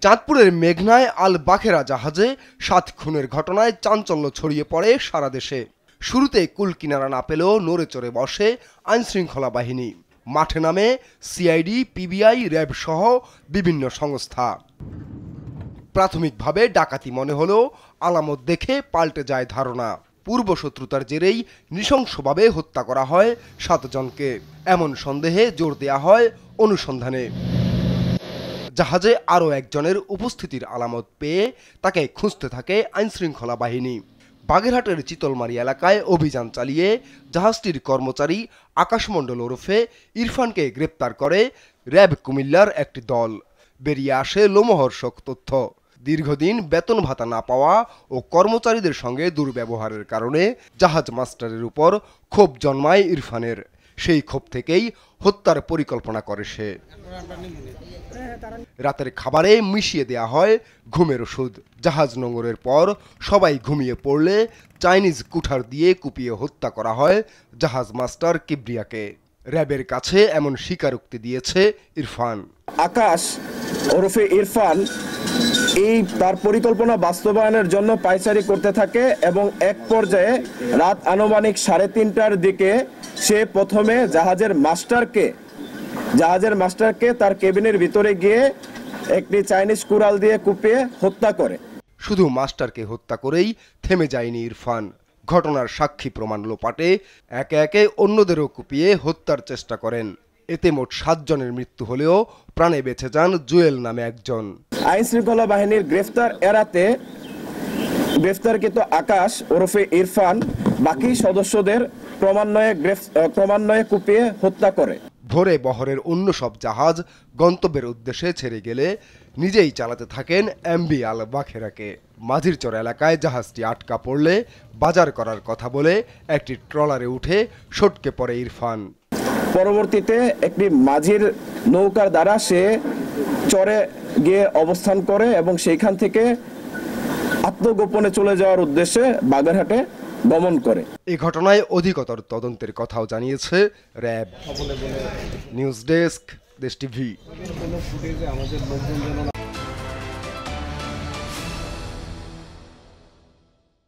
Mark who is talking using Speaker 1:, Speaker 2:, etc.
Speaker 1: চাঁদপুরের মেঘনায় আল বাখেরা জাহাজে ৭ খুনের ঘটনায় চাঞ্চল্য ছড়িয়ে পড়ে সারা দেশে। শুরুতে কুলকিনারা না পেলেও নড়ে চড়ে বসে আইনশৃঙ্খলা বাহিনী। মাঠে নামে সিআইডি, পিবিআই, র্যাব সহ বিভিন্ন সংস্থা। প্রাথমিকভাবে ডাকাতি মনে হলেও আলামত দেখে পাল্টে যায় ধারণা। পূর্বশত্রুতার জেরেই নৃশংসভাবে হত্যা করা হয় ৭ জনকে, এমন সন্দেহে জোর দেয়া হয় অনুসন্ধানে। জাহাজে আরও একজনের উপস্থিতির আলামত পেয়ে তাকে খুঁজতে থাকে আইনশৃঙ্খলা বাহিনী। বাগেরহাটের চিতলমারী এলাকায় অভিযান চালিয়ে জাহাজটির কর্মচারী আকাশমণ্ডল ওরফে ইরফানকে গ্রেপ্তার করে র্যাব কুমিল্লার একটি দল। বেরিয়ে আসে লোমহর্ষক তথ্য। দীর্ঘদিন বেতন ভাতা না পাওয়া ও কর্মচারীদের সঙ্গে দুর্ব্যবহারের কারণে জাহাজ মাস্টারের উপর ক্ষোভ জন্মায় ইরফানের। সেই ক্ষোভ থেকেই হত্যার পরিকল্পনা করে সে। রাতের খাবারে মিশিয়ে দেয়া হয় ঘুমের ওষুধ। জাহাজ নোঙরের পর সবাই ঘুমিয়ে পড়লে চাইনিজ কুঠার দিয়ে কুপিয়ে হত্যা করা হয় জাহাজ মাস্টার কিবরিয়াকে। র্যাবের কাছে এমন স্বীকারোক্তি দিয়েছে ইরফান।
Speaker 2: আকাশ ওরফে ইরফান তার পরিকল্পনা বাস্তবায়নের জন্য পায়চারি করতে থাকে এবং এক পর্যায়ে রাত আনুমানিক 3:30টার দিকে সে প্রথমে জাহাজের মাস্টারকে তার কেবিনের ভিতরে গিয়ে একটি চাইনিজ কুড়াল দিয়ে কুপিয়ে হত্যা করে।
Speaker 1: শুধু মাস্টারকে হত্যা করেই থেমে যায়নি ইরফান। ঘটনার সাক্ষী প্রমাণ লোপাটে একে একে অন্যদেরও কুপিয়ে হত্যার চেষ্টা করেন। এতে মোট 7 জনের মৃত্যু হলেও প্রাণে বেঁচে যান জুয়েল নামে একজন।
Speaker 2: আইনশৃঙ্খলা বাহিনীর গ্রেফতার এড়াতে গ্রেফতারকৃত আকাশ ওরফে ইরফান বাকি সদস্যদের ক্রমান্বয়ে কুপিয়ে হত্যা করে।
Speaker 1: ভোরে বহরের অন্য সব জাহাজ গন্তব্যের উদ্দেশ্যে ছেড়ে গেলে নিজেই চালাতে থাকেন এমভি আল বাখেরাকে। মাঝিরচর এলাকায় জাহাজটি আটকা পড়লে বাজার করার কথা বলে একটি ট্রলারে উঠে সটকে পড়ে ইরফান।
Speaker 2: পরবর্তীতে একটি মাঝির নৌকার দ্বারা সে চরে গিয়ে অবস্থান করে এবং সেইখান থেকে আত্মগোপনে চলে যাওয়ার উদ্দেশ্যে বাগেরহাটে গমন করে।
Speaker 1: এই ঘটনায় অধিকতর তদন্তের কথাও জানিয়েছে র্যাব। নিউজ ডেস্ক, দেশ টিভি।